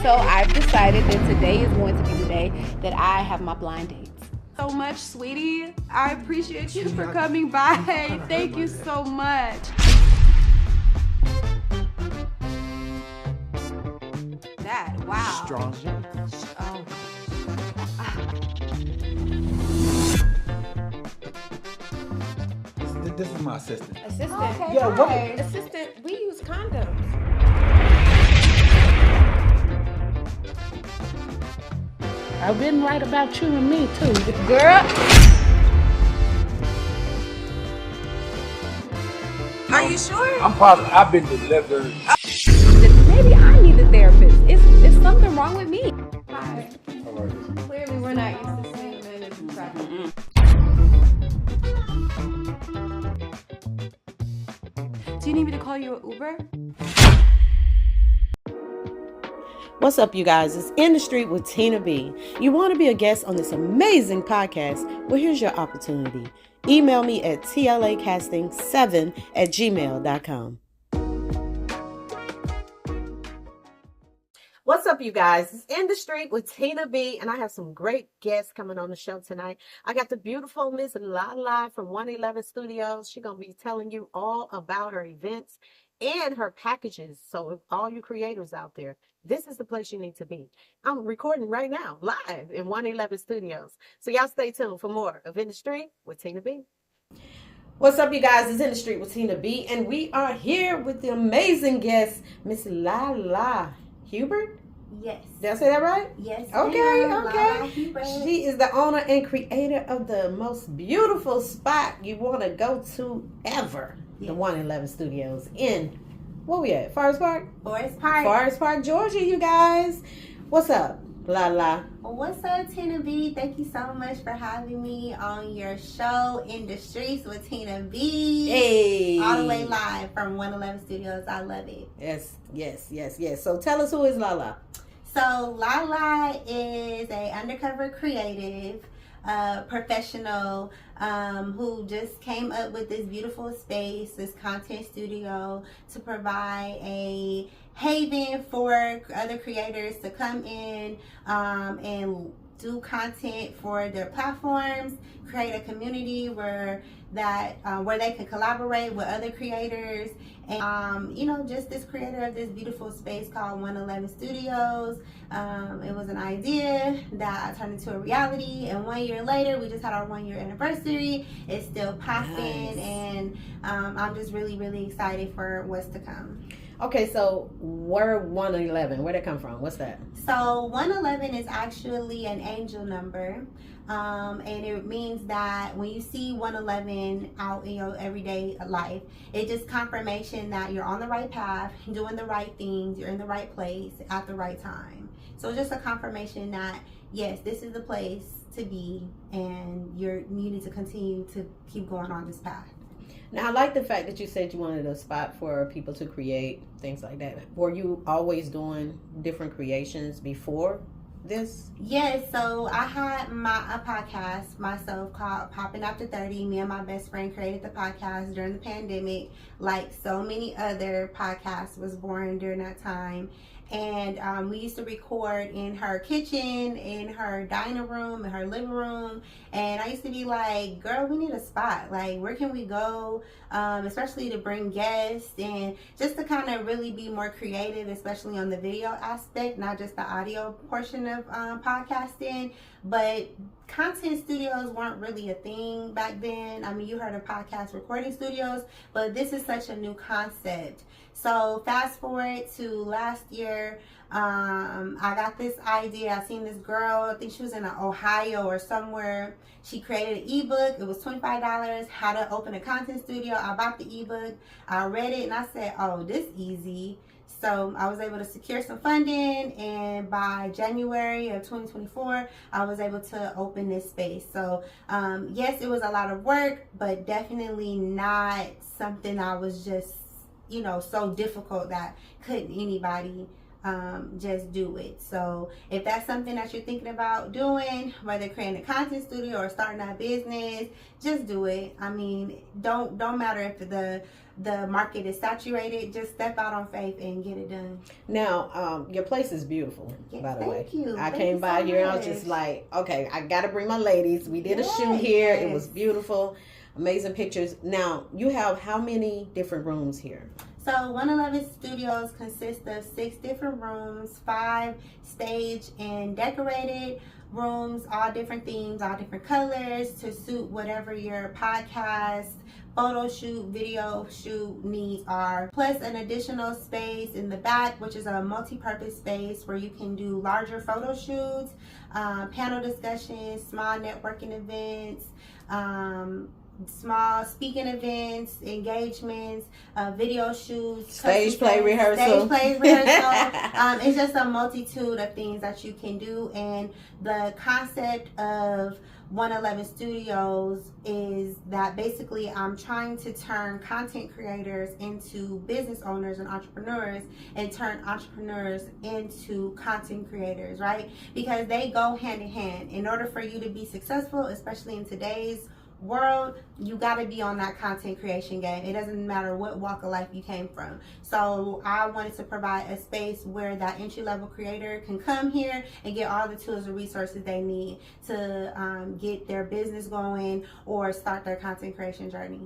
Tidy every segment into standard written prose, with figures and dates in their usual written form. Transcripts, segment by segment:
So I've decided that today is going to be the day that I have my blind dates. So much, sweetie. I appreciate you for coming by. Thank you so much. That, wow. Strong gin. Oh. This is my assistant. Assistant. Okay, Yeah, what- hi. Assistant, we use condoms. I've been right about you and me too. Girl. Are you sure? I'm positive. I've been delivered. Maybe I need a therapist. Is something wrong with me? Hi. How are you? Clearly, we're not used to seeing men in traffic. Do you need me to call you an Uber? What's up, you guys? It's In the Street with Tina B. You want to be a guest on this amazing podcast? Well, here's your opportunity. Email me at tlacasting7@gmail.com. What's up, you guys? It's In the Street with Tina B, and I have some great guests coming on the show tonight. I got the beautiful Miss LaLa from 111 Studios. She's going to be telling you all about her events and her packages. So if all you creators out there, this is the place you need to be. I'm recording right now, live in 111 Studios. So y'all stay tuned for more of In the Street with Tina B. What's up, you guys? It's In the Street with Tina B, and we are here with the amazing guest, Miss LaLa Hubert. Yes. Did I say that right? Yes. Okay, ma'am. okay. LaLa Hubert. She is the owner and creator of the most beautiful spot you want to go to ever. Yes. The 111 Studios in, where we at? Forest Park? Forest Park. Forest Park, Georgia, you guys. What's up, LaLa? What's up, Tina B? Thank you so much for having me on your show, In the Streets with Tina B. Hey. All the way live from 111 Studios. I love it. Yes. So tell us, who is LaLa? So LaLa is a undercover creative professional who just came up with this beautiful space, this content studio, to provide a haven for other creators to come in and do content for their platforms, create a community where they can collaborate with other creators, and just this creator of this beautiful space called 111 Studios. It was an idea that I turned into a reality, and 1 year later we just had our 1 year anniversary. It's still popping. Nice. And I'm just really, really excited for what's to come. Okay, so where 111? Where'd it come from? What's that? So 111 is actually an angel number. And it means that when you see 111 out in your everyday life, it's just confirmation that you're on the right path, doing the right things, you're in the right place at the right time. So it's just a confirmation that, yes, this is the place to be, and you need to continue to keep going on this path. Now, I like the fact that you said you wanted a spot for people to create, things like that. Were you always doing different creations before this? Yes, so I had a podcast myself called Popping After 30. Me and my best friend created the podcast during the pandemic. Like so many other podcasts was born during that time. And we used to record in her kitchen, in her dining room, in her living room. And I used to be like, girl, we need a spot. Like, where can we go? Especially to bring guests and just to kind of really be more creative, especially on the video aspect, not just the audio portion of podcasting. But content studios weren't really a thing back then. I mean, you heard of podcast recording studios, but this is such a new concept. So fast forward to last year, I got this idea. I seen this girl, I think she was in Ohio or somewhere. She created an ebook. It was $25, how to open a content studio. I bought the ebook. I read it and I said, oh, this easy. So I was able to secure some funding, and by January of 2024, I was able to open this space. So yes, it was a lot of work, but definitely not something I was just, so difficult that couldn't anybody just do it. So if that's something that you're thinking about doing, whether creating a content studio or starting a business, just do it. I mean, don't matter if the market is saturated, just step out on faith and get it done. Now, your place is beautiful, Yes, by the way. thank you. I Thank came you by so here and I much. was just like, okay, I got to bring my ladies. We did a shoot Yes, here. It yes. was beautiful. Amazing pictures. Now, you have how many different rooms here? So 111 Studios consists of 6 different rooms, 5 staged and decorated rooms, all different themes, all different colors to suit whatever your podcast, photo shoot, video shoot needs are. Plus an additional space in the back, which is a multi-purpose space where you can do larger photo shoots, panel discussions, small networking events, small speaking events, engagements, video shoots, Stage play rehearsal. It's just a multitude of things that you can do, and the concept of 111 Studios is that basically I'm trying to turn content creators into business owners and entrepreneurs, and turn entrepreneurs into content creators, right? Because they go hand in hand. In order for you to be successful, especially in today's world, you got to be on that content creation game. It doesn't matter what walk of life you came from. So I wanted to provide a space where that entry-level creator can come here and get all the tools and resources they need to get their business going or start their content creation journey.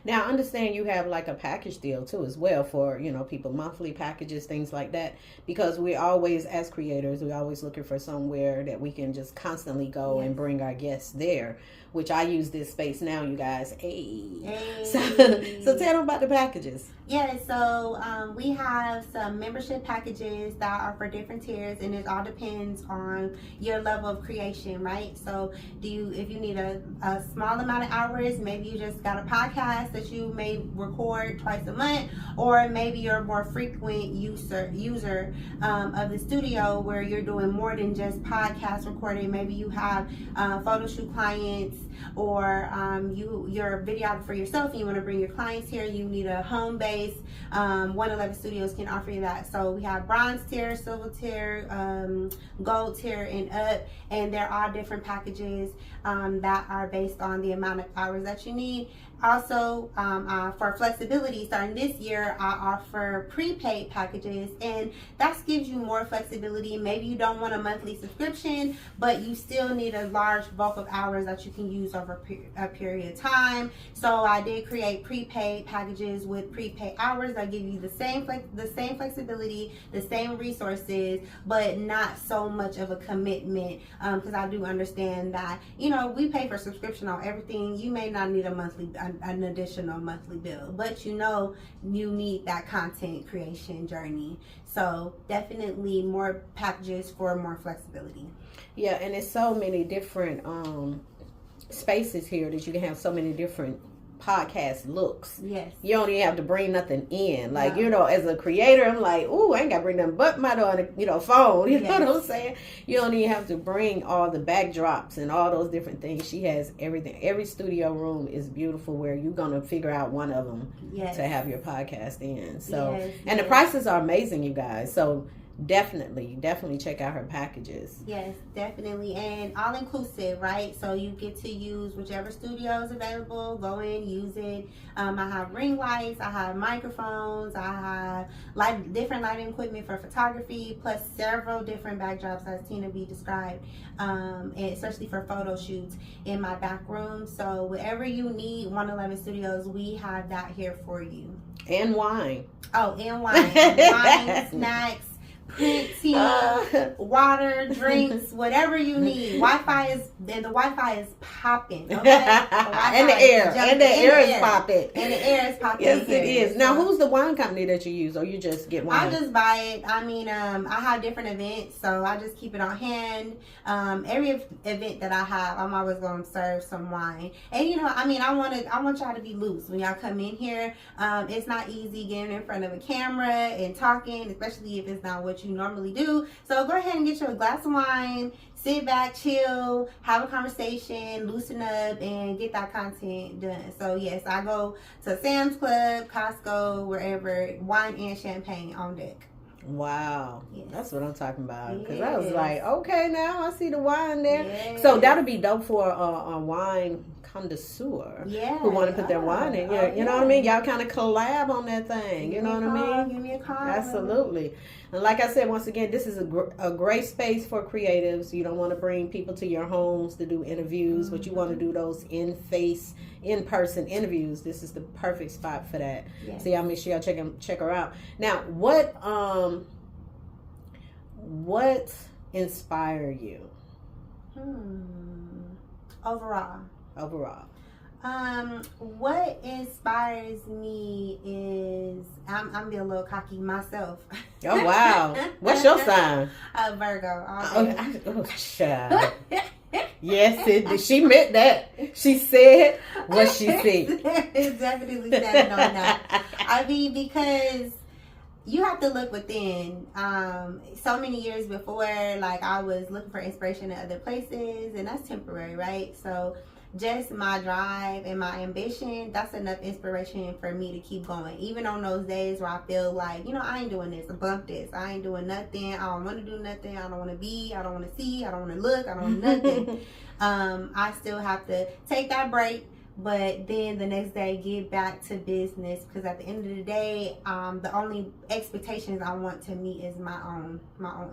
Now, I understand you have like a package deal too as well for, people, monthly packages, things like that, because we always, as creators, we're always looking for somewhere that we can just constantly go and bring our guests there, which I use this space now, you guys. Hey. So tell them about the packages. Yeah, so we have some membership packages that are for different tiers, and it all depends on your level of creation, right? So if you need a small amount of hours, maybe you just got a podcast that you may record twice a month, or maybe you're a more frequent user of the studio where you're doing more than just podcast recording. Maybe you have photo shoot clients, or you're a videographer yourself and you want to bring your clients here. You need a home base. 111 Studios can offer you that. So we have bronze tier, silver tier, gold tier, and up, and they're all different packages that are based on the amount of hours that you need. Also, for flexibility, starting this year, I offer prepaid packages, and that gives you more flexibility. Maybe you don't want a monthly subscription, but you still need a large bulk of hours that you can use over a period of time. So I did create prepaid packages with prepaid hours that give you the same flexibility, the same resources, but not so much of a commitment. Because I do understand that we pay for subscription on everything. You may not need an additional monthly bill, but you need that content creation journey. So definitely more packages for more flexibility. Yeah, and it's so many different spaces here that you can have so many different podcast looks. Yes. You don't even have to bring nothing in. Like, as a creator, I'm like, ooh, I ain't got to bring nothing but my phone. You know what I'm saying? You don't even have to bring all the backdrops and all those different things. She has everything. Every studio room is beautiful where you're going to figure out one of them to have your podcast in. So, and the prices are amazing, you guys. So definitely check out her packages. Yes, definitely. And all inclusive, right? So you get to use whichever studio is available. Go in, use it. I have ring lights, I have microphones, I have different lighting equipment for photography, plus several different backdrops as Tina B described, and especially for photo shoots in my back room. So whatever you need, 111 Studios, we have that here for you. And wine. Oh, and wine. Wine, snacks, tea, water, drinks, whatever you need. The Wi-Fi is popping. Okay? And the air is popping. And the air is popping. Yes, it is. Now, who's the wine company that you use, or you just get wine? I just buy it. I mean, I have different events, so I just keep it on hand. Every event that I have, I'm always going to serve some wine. And I want y'all to be loose when y'all come in here. It's not easy getting in front of a camera and talking, especially if it's not what you normally do. So go ahead and get you a glass of wine, sit back, chill, have a conversation, loosen up, and get that content done. So yes, I go to Sam's Club, Costco, wherever, wine and champagne on deck. Wow. Yes. That's what I'm talking about. Because Yes. I was like, okay, now I see the wine there. Yes. So that'll be dope for a wine connoisseur who want to put their wine in. Yeah, you know what I mean? Y'all kind of collab on that thing. You know what I mean? Give me a call. Absolutely. And like I said, once again, this is a great space for creatives. You don't want to bring people to your homes to do interviews, but you want to do those in-person interviews. This is the perfect spot for that. Yes. So y'all make sure y'all check her out. Now, what inspired you? Overall. What inspires me is I'm being a little cocky myself. Oh wow! What's your sign? Virgo. Child. Yes, she meant that. She said what she said. It's definitely standing on that. I mean, because you have to look within. So many years before, like, I was looking for inspiration in other places, and that's temporary, right? So just my drive and my ambition, that's enough inspiration for me to keep going. Even on those days where I feel like, I ain't doing this, bump this, I ain't doing nothing, I don't want to do nothing, I don't want to be, I don't want to see, I don't want to look, I don't want nothing. I still have to take that break, but then the next day get back to business, because at the end of the day, the only expectations I want to meet is my own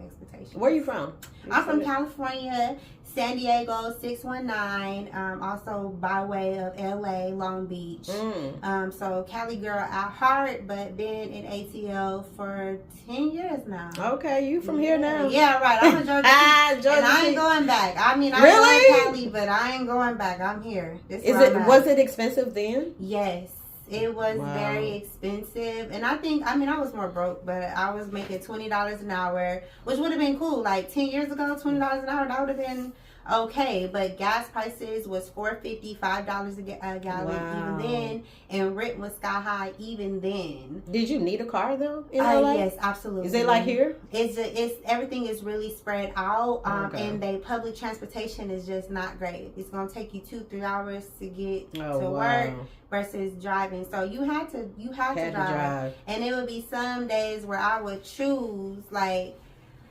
expectations. Where are you from? I'm from California, San Diego 619, also by way of LA, Long Beach. So Cali girl at heart, but been in ATL for 10 years now. Okay, you from here now? Yeah, right. I'm a Georgia and I ain't going back. I mean, I love Cali, but I ain't going back. I'm here. Was it expensive then? Yes. It was very expensive, and I was more broke, but I was making $20 an hour, which would have been cool. Like 10 years ago, $20 an hour, that would have been okay. But gas prices was $4.50, $5 a gallon even then, and rent was sky high even then. Did you need a car though in LA? Yes, absolutely. Is it like here? It's everything is really spread out, and the public transportation is just not great. It's gonna take you 2-3 hours to get to work versus driving. So you had to drive. And it would be some days where I would choose, like,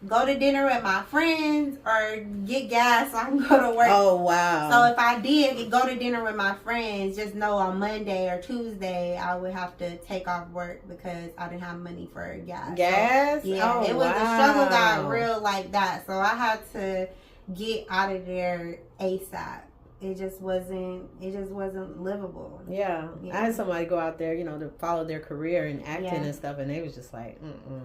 go to dinner with my friends or get gas so I can go to work. Oh, wow. So if I did go to dinner with my friends, just know on Monday or Tuesday I would have to take off work because I didn't have money for gas. Gas? So, yeah, the struggle got real like that. So I had to get out of there ASAP. It just wasn't livable. Yeah. I had somebody go out there, to follow their career in acting and stuff, and they was just like,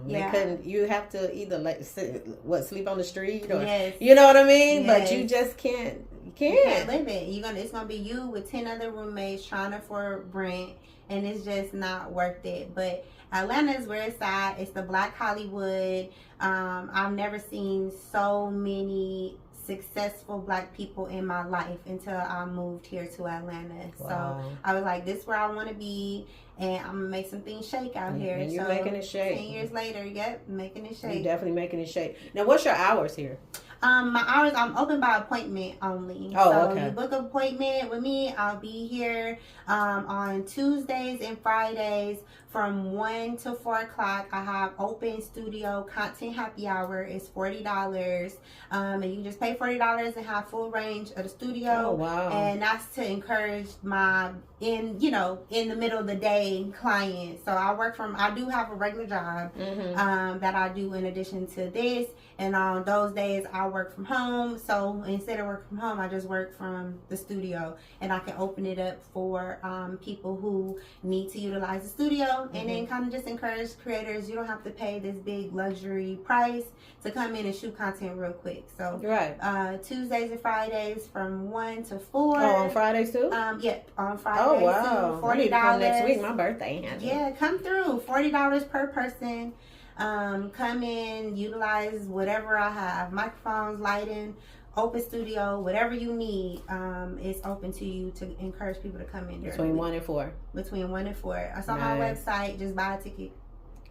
They couldn't. You have to either sleep on the street or, you know what I mean? Yes. But you just can't. You can't live it. It's gonna be you with 10 other roommates trying to afford rent, and it's just not worth it. But Atlanta is where it's at. It's the Black Hollywood. I've never seen so many successful Black people in my life until I moved here to Atlanta. So I was like, this is where I want to be, and I'm gonna make some things shake out here. And you're making it shake. 10 years later, making it shake. You're definitely making it shake. Now, what's your hours here? My hours, I'm open by appointment only. So you book an appointment with me, I'll be here on Tuesdays and Fridays from 1 to 4 o'clock. I have open studio content happy hour. It's $40. And you just pay $40 and have full range of the studio. Oh, wow. And that's to encourage my in the middle of the day clients. So I do have a regular job that I do in addition to this. And on those days I work from home. So instead of working from home, I just work from the studio, and I can open it up for people who need to utilize the studio, and then kind of just encourage creators. You don't have to pay this big luxury price to come in and shoot content real quick. So Tuesdays and Fridays from 1 to 4. Oh, on Fridays too? Yep, on Fridays. Oh, wow. Too. $40 next week. My birthday. Yeah, come through. $40 per person. Come in, utilize whatever I have, microphones, lighting, open studio, whatever you need. It's open to you to encourage people to come in there. Between 1 and 4. Between 1 and 4. It's on my website. Just buy a ticket.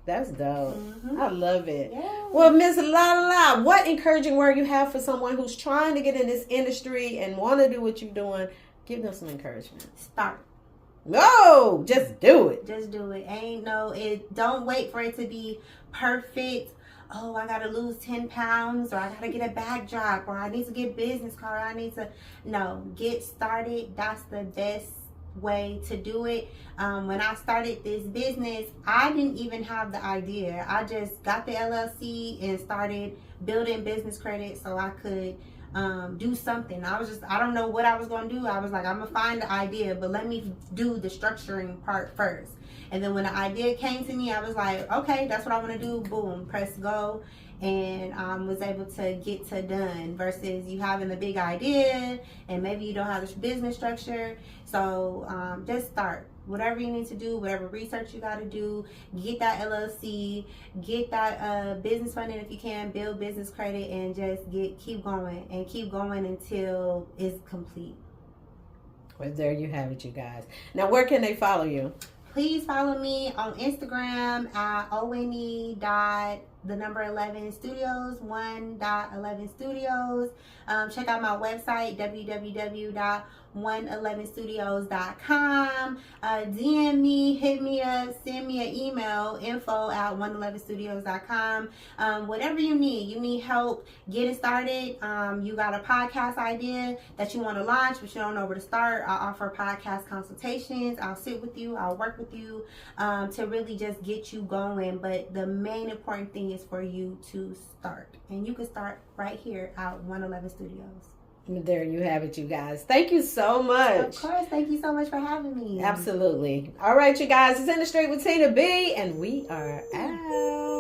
That's dope. I love it. Yeah. Well, Miss LaLa, what encouraging word you have for someone who's trying to get in this industry and want to do what you're doing? Give them some encouragement. Start. No, just do it. Just do it. Don't wait for it to be perfect oh, I gotta lose 10 pounds, or I gotta get a backdrop, or I need to get business card, no, get started. That's the best way to do it. When I started this business, I didn't even have the idea. I just got the LLC and started building business credit so I could do something. I don't know what I was gonna do. I was like, I'm gonna find the idea, but let me do the structuring part first. And then when the idea came to me, I was like, okay, that's what I want to do. Boom, press go, and was able to get to done. Versus you having the big idea and maybe you don't have the business structure. So just start. Whatever you need to do, whatever research you got to do, get that LLC, get that business funding if you can, build business credit, and just keep going until it's complete. Well, there you have it, you guys. Now, where can they follow you? Please follow me on Instagram at ONE.11 Studios, 1.11 Studios. Check out my website, www.111studios.com. DM me, hit me up, send me an email, info@111studios.com. Whatever you need help getting started. You got a podcast idea that you want to launch, but you don't know where to start. I offer podcast consultations. I'll sit with you, I'll work with you to really just get you going. But the main important thing is for you to start. And you can start right here at 111 Studios. There you have it, you guys. Thank you so much. Of course. Thank you so much for having me. Absolutely. All right, you guys. It's In the Street with Tina B, and we are out.